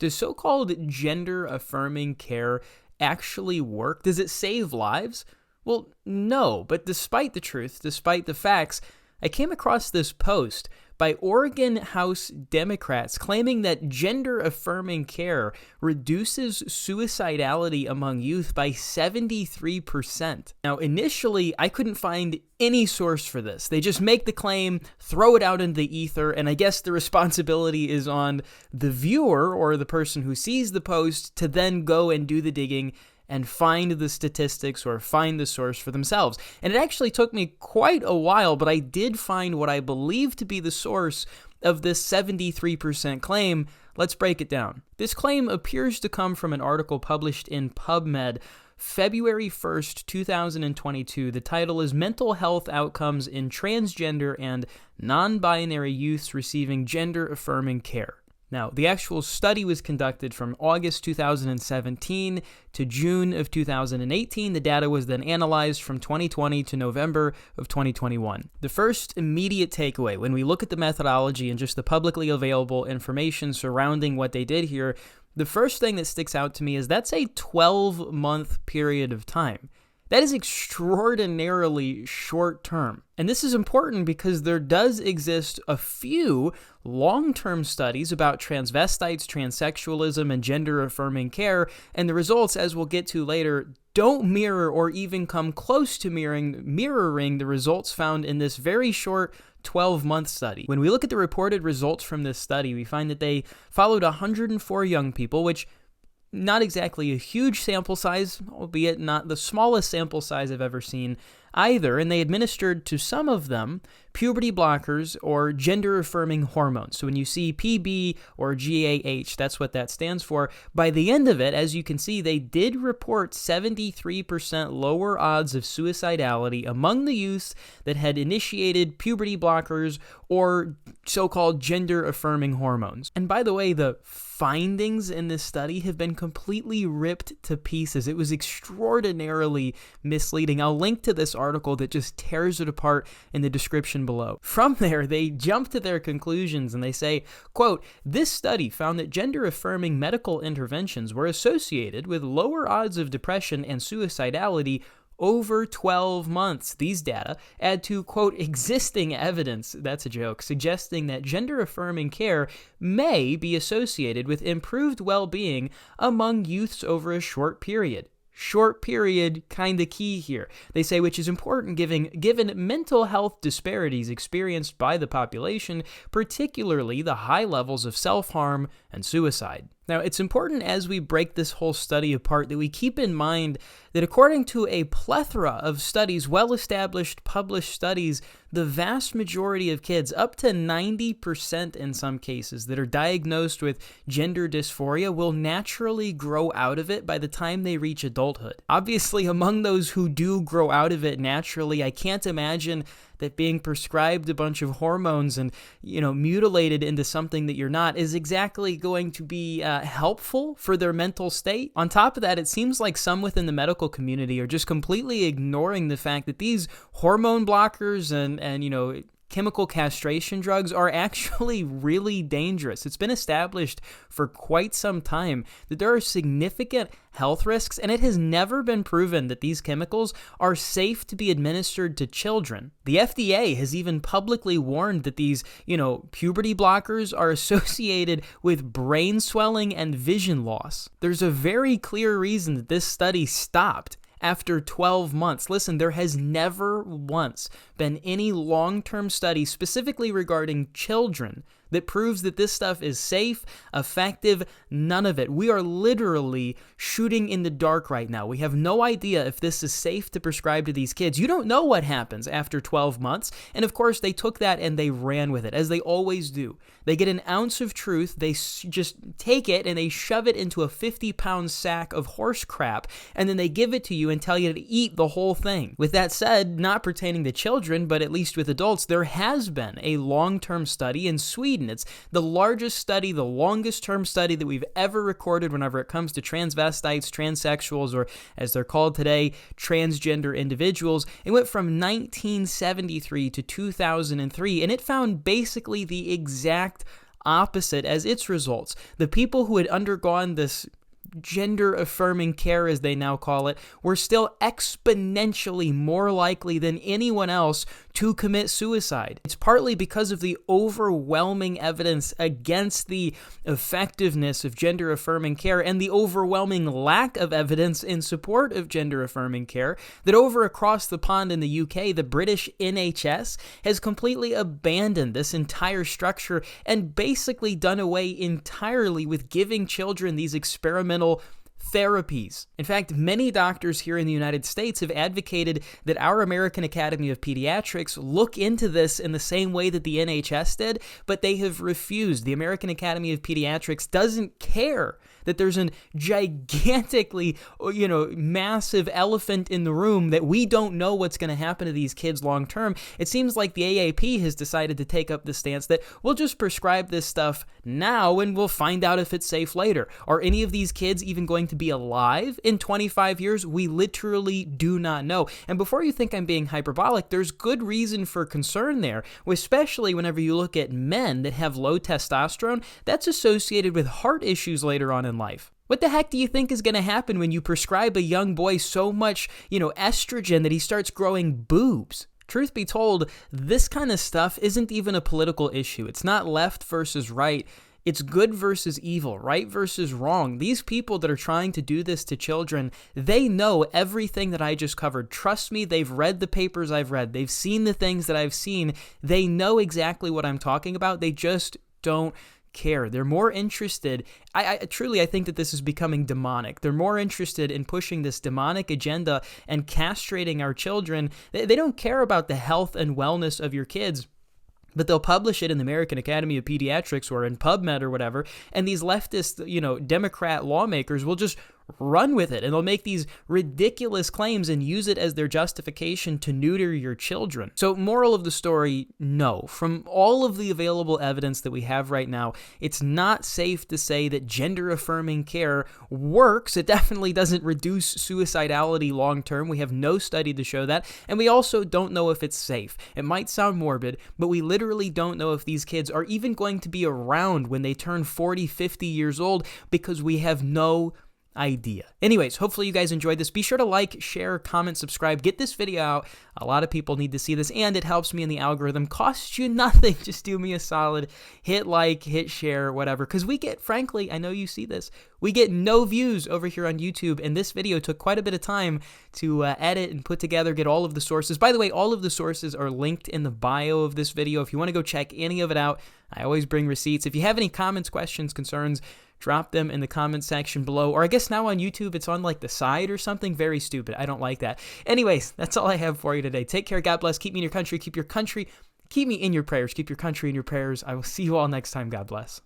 Does so-called gender-affirming care actually work? Does it save lives? Well, no, but despite the truth, despite the facts, I came across this post by Oregon House Democrats claiming that gender-affirming care reduces suicidality among youth by 73%. Now, initially, I couldn't find any source for this. They just make the claim, throw it out into the ether, and I guess the responsibility is on the viewer or the person who sees the post to then go and do the digging and find the statistics or find the source for themselves. And it actually took me quite a while, but I did find what I believe to be the source of this 73% claim. Let's break it down. This claim appears to come from an article published in PubMed, February 1st, 2022. The title is Mental Health Outcomes in Transgender and Non-Binary Youths Receiving Gender-Affirming Care. Now, the actual study was conducted from August 2017 to June of 2018. The data was then analyzed from 2020 to November of 2021. The first immediate takeaway when we look at the methodology and just the publicly available information surrounding what they did here, the first thing that sticks out to me is that's a 12-month period of time. That is extraordinarily short term. And this is important because there does exist a few long-term studies about transvestites, transsexualism, and gender-affirming care, and the results, as we'll get to later, don't mirror or even come close to mirroring the results found in this very short 12-month study. When we look at the reported results from this study, we find that they followed 104 young people, which not exactly a huge sample size, albeit not the smallest sample size I've ever seen either, and they administered to some of them puberty blockers or gender-affirming hormones. So when you see PB or GAH, that's what that stands for. By the end of it, as you can see, they did report 73% lower odds of suicidality among the youths that had initiated puberty blockers or so-called gender-affirming hormones. And by the way, the findings in this study have been completely ripped to pieces. It was extraordinarily misleading. I'll link to this article that just tears it apart in the description below. From there, they jump to their conclusions and they say, quote, "This study found that gender-affirming medical interventions were associated with lower odds of depression and suicidality over 12 months. These data add to, quote, existing evidence," that's a joke, "suggesting that gender-affirming care may be associated with improved well-being among youths over a short period." Short period, kind of key here. They say, which is important given mental health disparities experienced by the population, particularly the high levels of self-harm and suicide. Now, it's important as we break this whole study apart that we keep in mind that according to a plethora of studies, well-established published studies, the vast majority of kids, up to 90% in some cases, that are diagnosed with gender dysphoria will naturally grow out of it by the time they reach adulthood. Obviously, among those who do grow out of it naturally, I can't imagine that being prescribed a bunch of hormones and, mutilated into something that you're not is exactly going to be helpful for their mental state. On top of that, it seems like some within the medical community are just completely ignoring the fact that these hormone blockers and chemical castration drugs are actually really dangerous. It's been established for quite some time that there are significant health risks, and it has never been proven that these chemicals are safe to be administered to children. The FDA has even publicly warned that these, puberty blockers are associated with brain swelling and vision loss. There's a very clear reason that this study stopped after 12 months. Listen, there has never once been any long-term study specifically regarding children that proves that this stuff is safe, effective, none of it. We are literally shooting in the dark right now. We have no idea if this is safe to prescribe to these kids. You don't know what happens after 12 months. And of course, they took that and they ran with it, as they always do. They get an ounce of truth, they just take it and they shove it into a 50-pound sack of horse crap, and then they give it to you and tell you to eat the whole thing. With that said, not pertaining to children, but at least with adults, there has been a long-term study in Sweden. It's the largest study, the longest-term study that we've ever recorded whenever it comes to transvestites, transsexuals, or as they're called today, transgender individuals. It went from 1973 to 2003, and it found basically the exact opposite as its results. The people who had undergone this gender-affirming care, as they now call it, were still exponentially more likely than anyone else to commit suicide. It's partly because of the overwhelming evidence against the effectiveness of gender-affirming care and the overwhelming lack of evidence in support of gender-affirming care that over across the pond in the UK, the British NHS has completely abandoned this entire structure and basically done away entirely with giving children these experimental therapies. In fact, many doctors here in the United States have advocated that our American Academy of Pediatrics look into this in the same way that the NHS did, but they have refused. The American Academy of Pediatrics doesn't care that there's a gigantically, massive elephant in the room that we don't know what's going to happen to these kids long term. It seems like the AAP has decided to take up the stance that we'll just prescribe this stuff now and we'll find out if it's safe later. Are any of these kids even going to be alive in 25 years? We literally do not know. And before you think I'm being hyperbolic, there's good reason for concern there, especially whenever you look at men that have low testosterone. That's associated with heart issues later on in life. What the heck do you think is going to happen when you prescribe a young boy so much, estrogen that he starts growing boobs? Truth be told, this kind of stuff isn't even a political issue. It's not left versus right. It's good versus evil, right versus wrong. These people that are trying to do this to children, they know everything that I just covered. Trust me, they've read the papers I've read. They've seen the things that I've seen. They know exactly what I'm talking about. They just don't care. They're more interested. I truly think that this is becoming demonic. They're more interested in pushing this demonic agenda and castrating our children. They don't care about the health and wellness of your kids, but they'll publish it in the American Academy of Pediatrics or in PubMed or whatever, and these leftist, Democrat lawmakers will just run with it, and they'll make these ridiculous claims and use it as their justification to neuter your children. So, moral of the story, no. From all of the available evidence that we have right now, it's not safe to say that gender-affirming care works. It definitely doesn't reduce suicidality long-term. We have no study to show that, and we also don't know if it's safe. It might sound morbid, but we literally don't know if these kids are even going to be around when they turn 40, 50 years old because we have no idea. Anyways, hopefully you guys enjoyed this. Be sure to like, share, comment, subscribe. Get this video out. A lot of people need to see this, and it helps me in the algorithm. Costs you nothing. Just do me a solid. Hit like, hit share, whatever. Because we get, frankly, I know you see this, we get no views over here on YouTube, and this video took quite a bit of time to edit and put together, get all of the sources. By the way, all of the sources are linked in the bio of this video. If you want to go check any of it out, I always bring receipts. If you have any comments, questions, concerns, drop them in the comment section below. Or I guess now on YouTube, it's on like the side or something. Very stupid. I don't like that. Anyways, that's all I have for you today. Take care. God bless. Keep me in your country. Keep me in your prayers. Keep your country in your prayers. I will see you all next time. God bless.